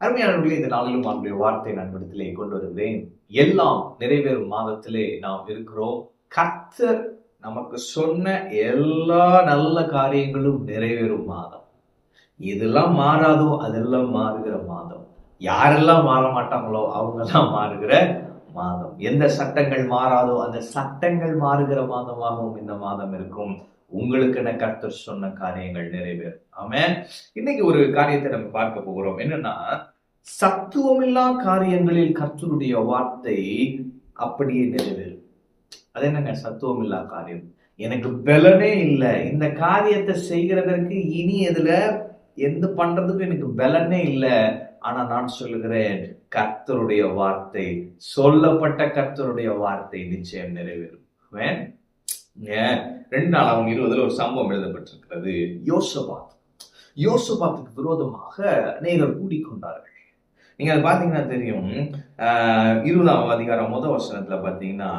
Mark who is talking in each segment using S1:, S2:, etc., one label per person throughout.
S1: அருமையானவர்களே, இந்த நாளிலும் அவருடைய வார்த்தை நண்படத்திலே கொண்டு வருகிறேன். எல்லாம் நிறைவேறும் மாதத்திலே நாம் இருக்கிறோம். கர்த்தர் நமக்கு சொன்ன எல்லா நல்ல காரியங்களும் நிறைவேறும் மாதம். எதெல்லாம் மாறாதோ அதெல்லாம் மாறுகிற மாதம். யாரெல்லாம் மாற மாட்டாங்களோ அவங்கெல்லாம் மாறுகிற மாதம். எந்த சட்டங்கள் மாறாதோ அந்த சட்டங்கள் மாறுகிற மாதமாகவும் இந்த மாதம் இருக்கும். உங்களுக்கென கர்த்தர் சொன்ன காரியங்கள் நிறைவேறும். ஆமென். இன்னைக்கு ஒரு காரியத்தை நம்ம பார்க்க போகிறோம். என்னன்னா, சத்துவமில்லா காரியங்களில் கர்த்தருடைய வார்த்தை அப்படியே நிறைவேறும். அது என்னங்க சத்துவமில்லா காரியம்? எனக்கு பலனே இல்லை, இந்த காரியத்தை செய்கிறதற்கு இனி எதுல எந்த பண்றதுக்கும் எனக்கு பலனே இல்லை. ஆனா நான் சொல்லுகிறேன், கர்த்தருடைய வார்த்தை, சொல்லப்பட்ட கர்த்தருடைய வார்த்தை நிச்சயம் நிறைவேறும். ஆமென். 2 நாளாகவும் 20 ஒரு சம்பவம் எழுதப்பட்டிருக்கிறது. யோசபாத்துக்கு விரோதமாக அநேகர் கூடிக்கொண்டார்கள். நீங்க அதை பாத்தீங்கன்னா தெரியும். 20ஆம் அதிகாரம் முதல் வசனத்துல பாத்தீங்கன்னா,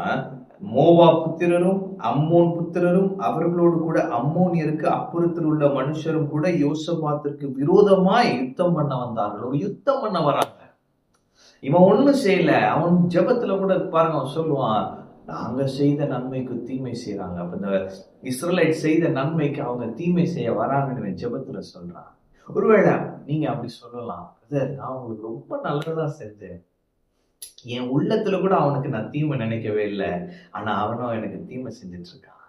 S1: மோவா புத்திரரும் அம்மோன் புத்திரரும் அவர்களோடு கூட அம்மோனியருக்கு அப்புறத்தில் உள்ள மனுஷரும் கூட யோசபாத்திற்கு விரோதமாய் யுத்தம் பண்ண வந்தார்கள். ஒரு யுத்தம் பண்ண வராங்க. இவன் ஒண்ணும் செய்யல. அவன் ஜெபத்துல கூட பாருங்க, அவன் சொல்லுவான், நாங்க செய்த நன்மைக்கு தீமை செய்யறாங்க. அப்ப இந்த இஸ்ரேலைட் செய்த நன்மைக்கு அவங்க தீமை செய்ய வராங்கன்னு ஜெபத்துல சொல்றான். ஒருவேளை நீங்க அப்படி சொல்லலாம், நான் உங்களுக்கு ரொம்ப நல்லதா செஞ்சேன், என் உள்ளத்துல கூட அவனுக்கு நான் தீமை நினைக்கவே இல்லை, ஆனா அவனும் எனக்கு தீமை செஞ்சுட்டு இருக்கான்.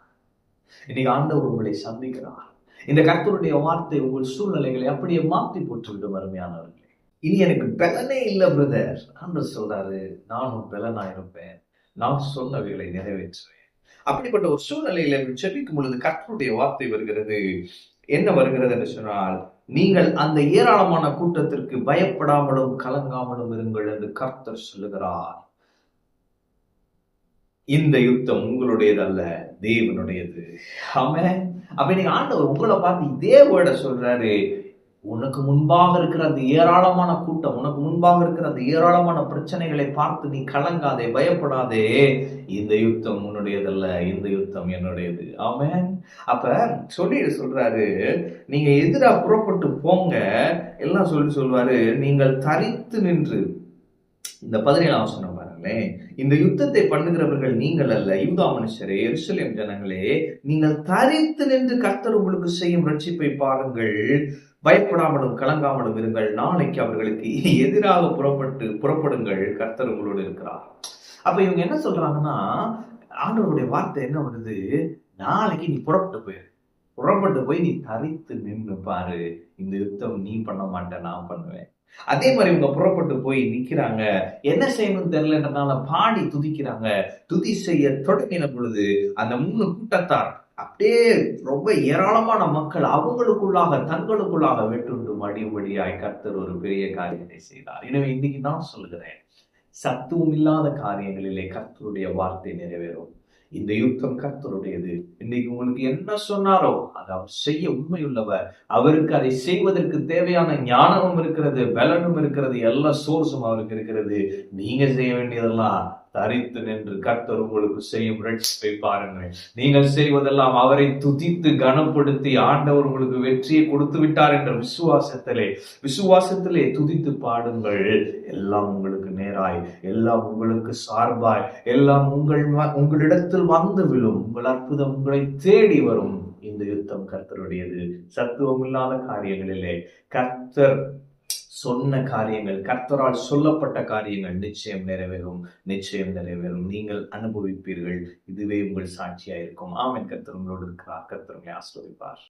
S1: இன்னைக்கு ஆண்டவர் உங்களை சந்திக்கிறார். இந்த கர்த்தருடைய வார்த்தை உங்கள் சூழ்நிலைகளை அப்படியே மாற்றி போட்டுவிடும். அருமையானவர்களே, இனி எனக்கு பலனே இல்லை பிரதர். ஆண்டவர் சொல்றாரு, நானும் பலனா இருப்பேன், நான் சொன்னவைகளை நிறைவேற்றுவேன். அப்படிப்பட்ட ஒரு சூழ்நிலையில ஜெபிக்கும் பொழுது கர்த்தருடைய வார்த்தை வருகிறது. என்ன வருகிறது என்று சொன்னால், நீங்கள் அந்த ஏராளமான கூட்டத்திற்கு பயப்படாமலும் கலங்காமலும் இருங்கள் என்று கர்த்தர் சொல்லுகிறார். இந்த யுத்தம் உங்களுடையதல்ல, தேவனுடையது. ஆமென். அப்ப நீங்க ஆண்டவர் உங்களை பார்த்து இதே வேர்டை சொல்றாரு. உனக்கு முன்பாக இருக்கிற அந்த ஏராளமான கூட்டம், உனக்கு முன்பாக இருக்கிற அந்த ஏராளமான பிரச்சனைகளை பார்த்து நீ கலங்காதே, பயப்படாதே. இந்த யுத்தம் உன்னுடையதல்ல, இந்த யுத்தம் என்னுடையது. ஆமென். அப்ப சொல்றாரு, நீங்க எதிரா புறப்பட்டு போங்க எல்லாம் சொல்லுவாரு. நீங்கள் தரித்து நின்று, இந்த 17ஆம் வசனம் பாருங்களேன், இந்த யுத்தத்தை பண்ணுகிறவர்கள் நீங்கள் அல்ல, யூதா மனுஷரே, எருசலேம் ஜனங்களே, நீங்கள் தரித்து நின்று கர்த்தர் உங்களுக்கு செய்யும் ரட்சிப்பை பாருங்கள், பயப்படாமலும் கலங்காமலும் இருங்கள், நாளைக்கு அவர்களுக்கு எதிராக புறப்படுங்கள், கர்த்தர் உங்களோடு இருக்கிறார். அப்ப இவங்க என்ன சொல்றாங்கன்னா, ஆண்டவருடைய வார்த்தை என்ன வருது, நாளைக்கு நீ புறப்பட்டு போய் நீ தரித்து நின்று பாரு, இந்த யுத்தம் நீ பண்ண மாட்டேன், நான் பண்ணுவேன். அதே மாதிரி இவங்க புறப்பட்டு போய் நிக்கிறாங்க. என்ன செய்யணும்னு தெரியலன்றதுனால பாடி துதிக்கிறாங்க. துதி செய்ய தொடங்கின பொழுது அந்த 3 கூட்டத்தார் அப்படியே ரொம்ப ஏராளமான மக்கள் அவங்களுக்குள்ளாக தங்களுக்குள்ளாக வெட்டுண்டு மடியும்படியாய் கர்த்தர் ஒரு பெரிய காரியத்தை செய்தார். எனவே இன்னைக்கு நான் சொல்லுகிறேன், சத்துவம் இல்லாத காரியங்களிலே கர்த்தருடைய வார்த்தை நிறைவேறும். இந்த யுத்தம் கர்த்தருடையது. இன்னைக்கு உங்களுக்கு என்ன சொன்னாரோ அதை அவர் செய்ய உண்மையுள்ளவர். அவருக்கு அதை செய்வதற்கு தேவையான ஞானமும் இருக்கிறது, பலனும் இருக்கிறது, எல்லா சோர்ஸும் அவருக்கு இருக்கிறது. நீங்க செய்ய வேண்டியதெல்லாம் தரித்து நின்று கர்த்தர் உங்களுக்கு செய்யும் ரட்சிப்பை பாருங்கள். நீங்கள் செய்வதெல்லாம் அவரை துதித்து கனப்படுத்தி ஆண்டவர் உங்களுக்கு வெற்றியை கொடுத்து விட்டார் என்ற விசுவாசத்திலே துதித்து பாடுங்கள். எல்லாம் உங்களுக்கு நேராய், எல்லாம் உங்களுக்கு சார்பாய், எல்லாம் உங்களிடத்தில் வந்து விழும். உங்கள் அற்புதம் உங்களை தேடி வரும். இந்த யுத்தம் கர்த்தருடையது. சத்துவம் இல்லாத காரியங்களிலே கர்த்தர் சொன்ன காரியங்கள், கர்த்தரால் சொல்லப்பட்ட காரியங்கள் நிச்சயம் நிறைவேறும். நீங்கள் அனுபவிப்பீர்கள். இதுவே உங்கள் சாட்சியா இருக்கும். ஆமென். கர்த்தர் உங்களோடு இருக்கிறார். கர்த்தர் உங்களை ஆசீர்வதிப்பார்.